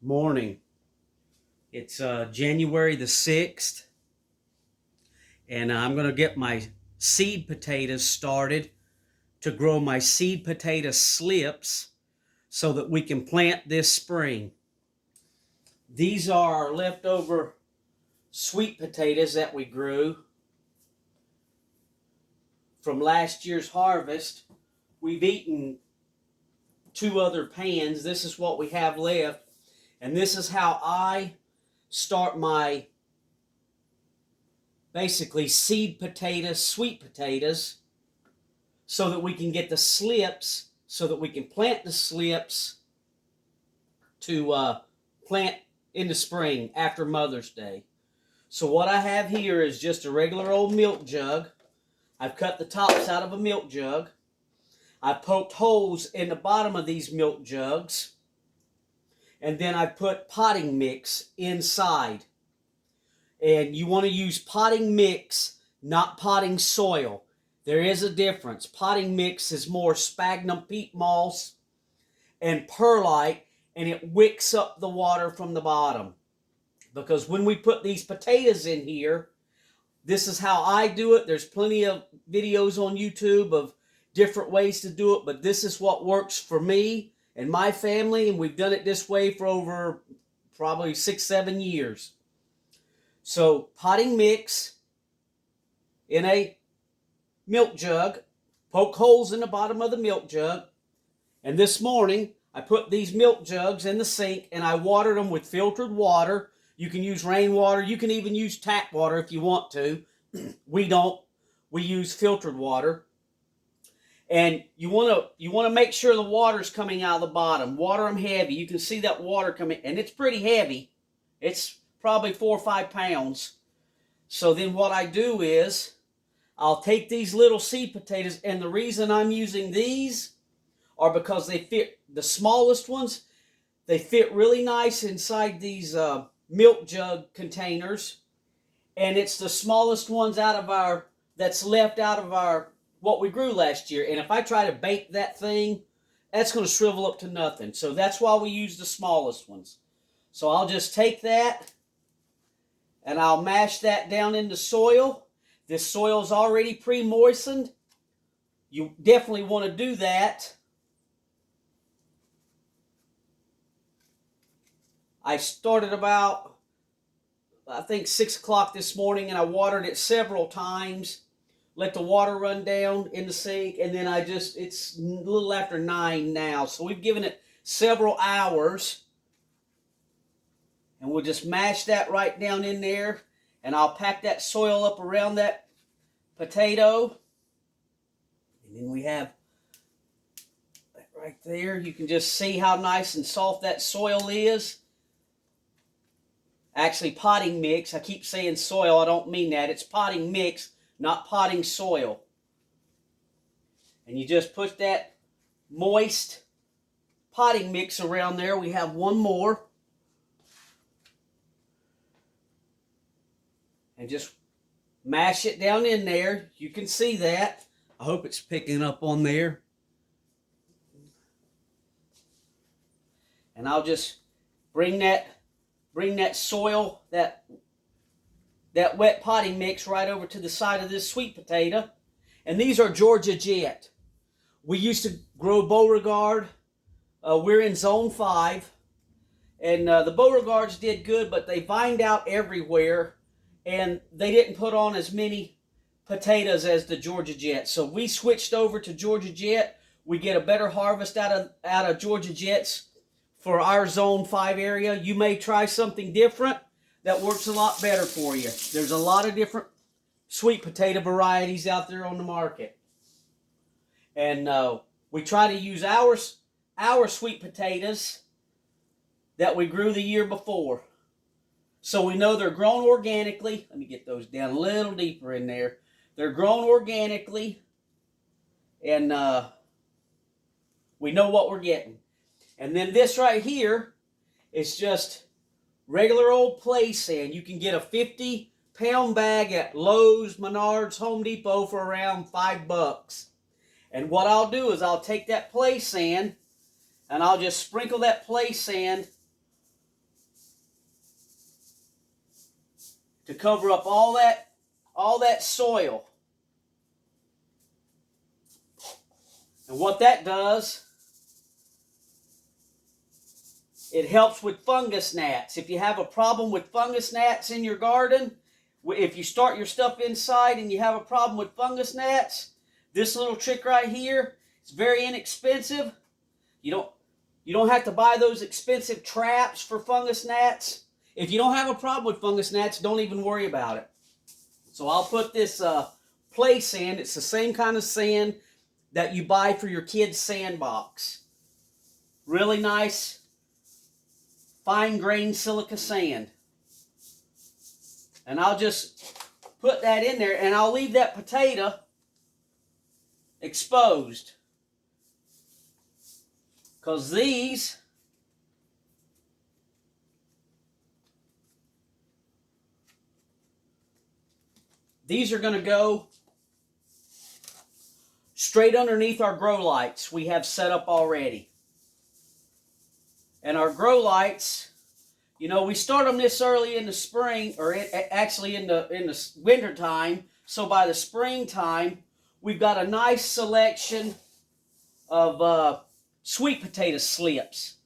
Morning. It's January the 6th, and I'm going to get my seed potatoes started to grow my seed potato slips so that we can plant this spring. These are our leftover sweet potatoes that we grew from last year's harvest. We've eaten two other pans. This is what we have left, and this is how I start my basically seed potatoes, sweet potatoes, so that we can get the slips, so that we can plant the slips to plant in the spring after Mother's Day. So what I have here is just a regular old milk jug. I've cut the tops out of a milk jug. I poked holes in the bottom of these milk jugs, and then I put potting mix inside. And you want to use potting mix, not potting soil. There is a difference. Potting mix is more sphagnum peat moss and perlite, and it wicks up the water from the bottom. Because when we put these potatoes in here, this is how I do it. There's plenty of videos on YouTube of different ways to do it, but this is what works for me and my family, and we've done it this way for over probably 6-7 years. So potting mix in a milk jug, poke holes in the bottom of the milk jug, and this morning I put these milk jugs in the sink and I watered them with filtered water. You can use rainwater, you can even use tap water if you want to. We don't. We use filtered water. And you want to make sure the water's coming out of the bottom. Water them heavy. You can see that water coming, and it's pretty heavy. It's probably 4 or 5 pounds. So then what I do is I'll take these little seed potatoes, and the reason I'm using these are because they fit, the smallest ones, they fit really nice inside these milk jug containers, and it's the smallest ones out of our, that's left out of our, what we grew last year. And if I try to bake that thing, that's going to shrivel up to nothing. So that's why we use the smallest ones. So I'll just take that and I'll mash that down into soil. This soil is already pre-moistened. You definitely want to do that. I started about, I think 6 o'clock this morning, and I watered it several times. Let the water run down in the sink, and then it's a little after 9 now. So we've given it several hours. And we'll just mash that right down in there. And I'll pack that soil up around that potato. And then we have that right there. You can just see how nice and soft that soil is. Actually, potting mix. I keep saying soil. I don't mean that. It's potting mix, not potting soil. And you just put that moist potting mix around there. We have one more. And just mash it down in there. You can see that. I hope it's picking up on there. And I'll just bring that soil, that wet potting mix right over to the side of this sweet potato. And these are Georgia Jet. We used to grow Beauregard. We're in zone 5. And the Beauregards did good, but they vined out everywhere. And they didn't put on as many potatoes as the Georgia Jet. So we switched over to Georgia Jet. We get a better harvest out of Georgia Jets for our Zone 5 area. You may try something different that works a lot better for you. There's a lot of different sweet potato varieties out there on the market. And we try to use our sweet potatoes that we grew the year before. So we know they're grown organically. Let me get those down a little deeper in there. They're grown organically, and we know what we're getting. And then this right here is just regular old play sand. You can get a 50-pound bag at Lowe's, Menards, Home Depot for around $5. And what I'll do is I'll take that play sand and I'll just sprinkle that play sand to cover up all that soil. And what that does, it helps with fungus gnats. If you have a problem with fungus gnats in your garden, if you start your stuff inside and you have a problem with fungus gnats, this little trick right here is very inexpensive. You don't have to buy those expensive traps for fungus gnats. If you don't have a problem with fungus gnats, don't even worry about it. So I'll put this play sand. It's the same kind of sand that you buy for your kid's sandbox. Really nice, fine-grained silica sand. And I'll just put that in there, and I'll leave that potato exposed. Because these are going to go straight underneath our grow lights we have set up already. And our grow lights, you know, we start them this early in the spring, or actually in the winter time. So by the springtime, we've got a nice selection of sweet potato slips.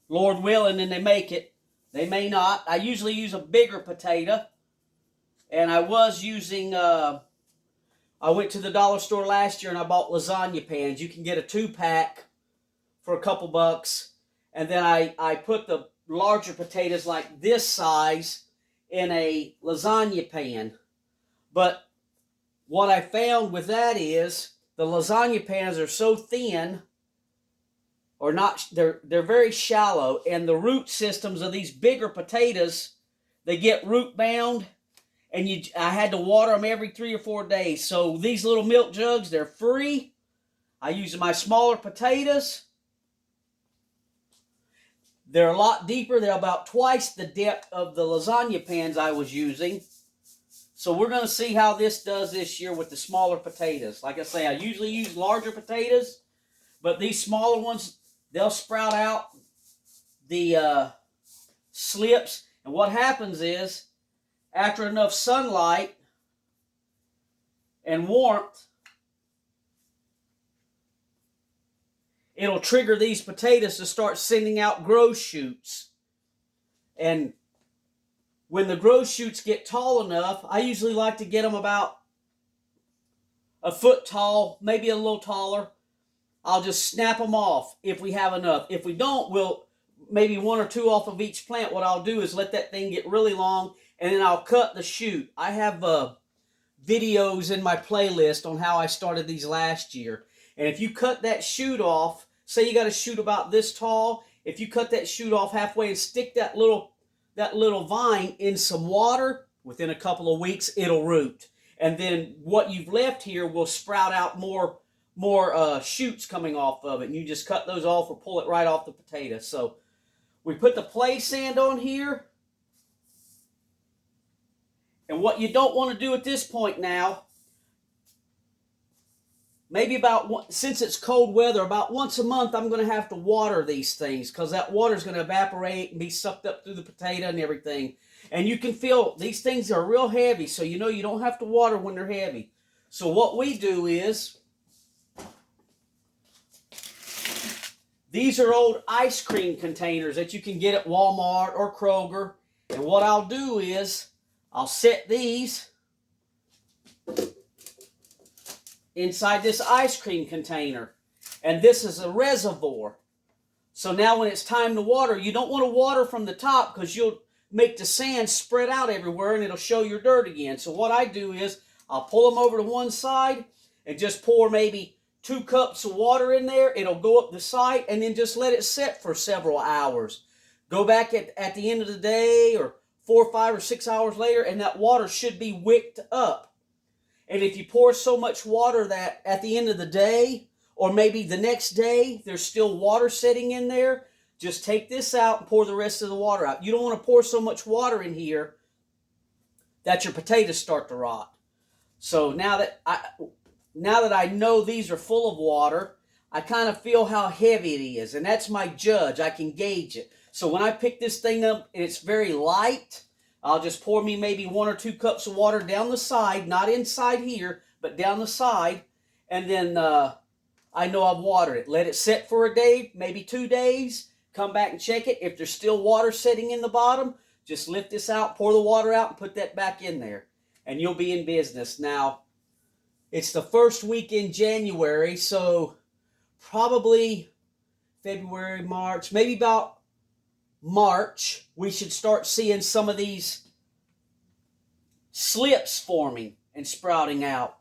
Lord willing, and they make it. They may not. I usually use a bigger potato. And I was using, I went to the dollar store last year and I bought lasagna pans. You can get a 2-pack for a couple bucks. And then I put the larger potatoes like this size in a lasagna pan. But what I found with that is the lasagna pans are so thin, or not, they're very shallow, and the root systems of these bigger potatoes, they get root bound, and I had to water them every 3 or 4 days. So these little milk jugs, they're free. I use my smaller potatoes. They're a lot deeper. They're about twice the depth of the lasagna pans I was using. So we're going to see how this does this year with the smaller potatoes. Like I say, I usually use larger potatoes, but these smaller ones, they'll sprout out the slips. And what happens is, after enough sunlight and warmth, it'll trigger these potatoes to start sending out growth shoots. And when the growth shoots get tall enough, I usually like to get them about a foot tall, maybe a little taller. I'll just snap them off if we have enough. If we don't, we'll maybe 1 or 2 off of each plant. What I'll do is let that thing get really long, and then I'll cut the shoot. I have videos in my playlist on how I started these last year. And if you cut that shoot off, say you got a shoot about this tall, if you cut that shoot off halfway and stick that little vine in some water, within a couple of weeks, it'll root. And then what you've left here will sprout out more shoots coming off of it. And you just cut those off or pull it right off the potato. So we put the play sand on here. And what you don't want to do at this point now, maybe since it's cold weather, about once a month I'm going to have to water these things, because that water is going to evaporate and be sucked up through the potato and everything. And you can feel these things are real heavy, so you know you don't have to water when they're heavy. So what we do is, these are old ice cream containers that you can get at Walmart or Kroger. And what I'll do is, I'll set these inside this ice cream container. And this is a reservoir. So now when it's time to water, you don't want to water from the top, because you'll make the sand spread out everywhere and it'll show your dirt again. So what I do is, I'll pull them over to one side and just pour maybe 2 cups of water in there. It'll go up the side, and then just let it set for several hours. Go back at the end of the day, or 4, 5, or 6 hours later, and that water should be wicked up. And if you pour so much water that at the end of the day, or maybe the next day, there's still water sitting in there, just take this out and pour the rest of the water out. You don't want to pour so much water in here that your potatoes start to rot. So now that I know these are full of water, I kind of feel how heavy it is, and that's my judge. I can gauge it. So when I pick this thing up and it's very light, I'll just pour me maybe 1 or 2 cups of water down the side, not inside here, but down the side, and then I know I've watered it. Let it sit for a day, maybe 2 days. Come back and check it. If there's still water sitting in the bottom, just lift this out, pour the water out, and put that back in there. And you'll be in business. Now, it's the first week in January, so probably February, March, maybe about March, we should start seeing some of these slips forming and sprouting out.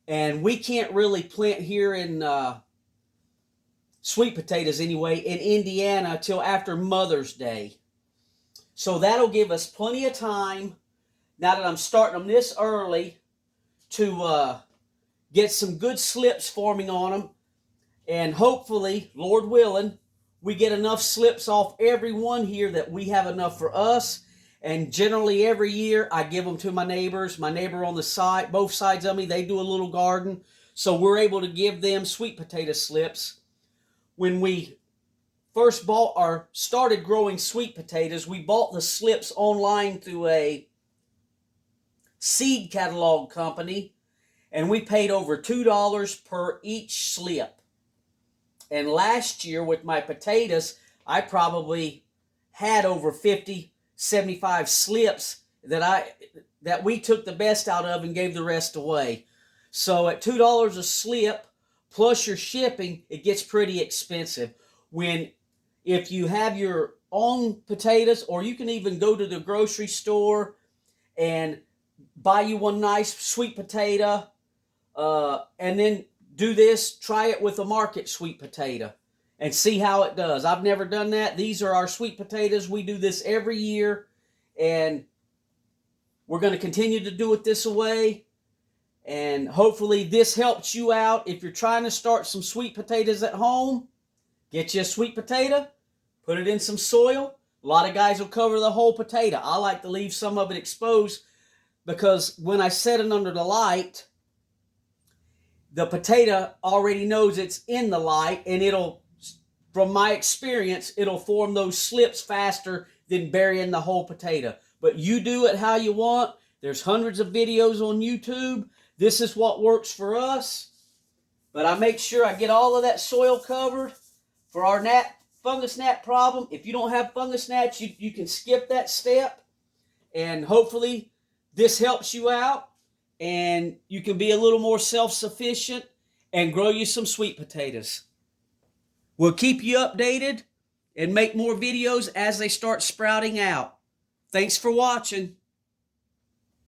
And we can't really plant here in sweet potatoes anyway in Indiana till after Mother's Day. So that'll give us plenty of time, now that I'm starting them this early, to get some good slips forming on them. And hopefully, Lord willing, we get enough slips off every one here that we have enough for us. And generally every year I give them to my neighbors. My neighbor on the side, both sides of me, they do a little garden. So we're able to give them sweet potato slips. When we first bought or started growing sweet potatoes, we bought the slips online through a seed catalog company. And we paid over $2 per each slip. And last year with my potatoes, I probably had over 50, 75 slips that we took the best out of and gave the rest away. So at $2 a slip, plus your shipping, it gets pretty expensive. If you have your own potatoes, or you can even go to the grocery store and buy you one nice sweet potato, and then do this, try it with a market sweet potato and see how it does. I've never done that. These are our sweet potatoes. We do this every year, and we're going to continue to do it this way. And hopefully this helps you out. If you're trying to start some sweet potatoes at home, get you a sweet potato, put it in some soil. A lot of guys will cover the whole potato. I like to leave some of it exposed because when I set it under the light, the potato already knows it's in the light, and from my experience, it'll form those slips faster than burying the whole potato. But you do it how you want. There's hundreds of videos on YouTube. This is what works for us. But I make sure I get all of that soil covered for our fungus gnat problem. If you don't have fungus gnats, you can skip that step. And hopefully this helps you out. And you can be a little more self-sufficient and grow you some sweet potatoes. We'll keep you updated and make more videos as they start sprouting out. Thanks for watching.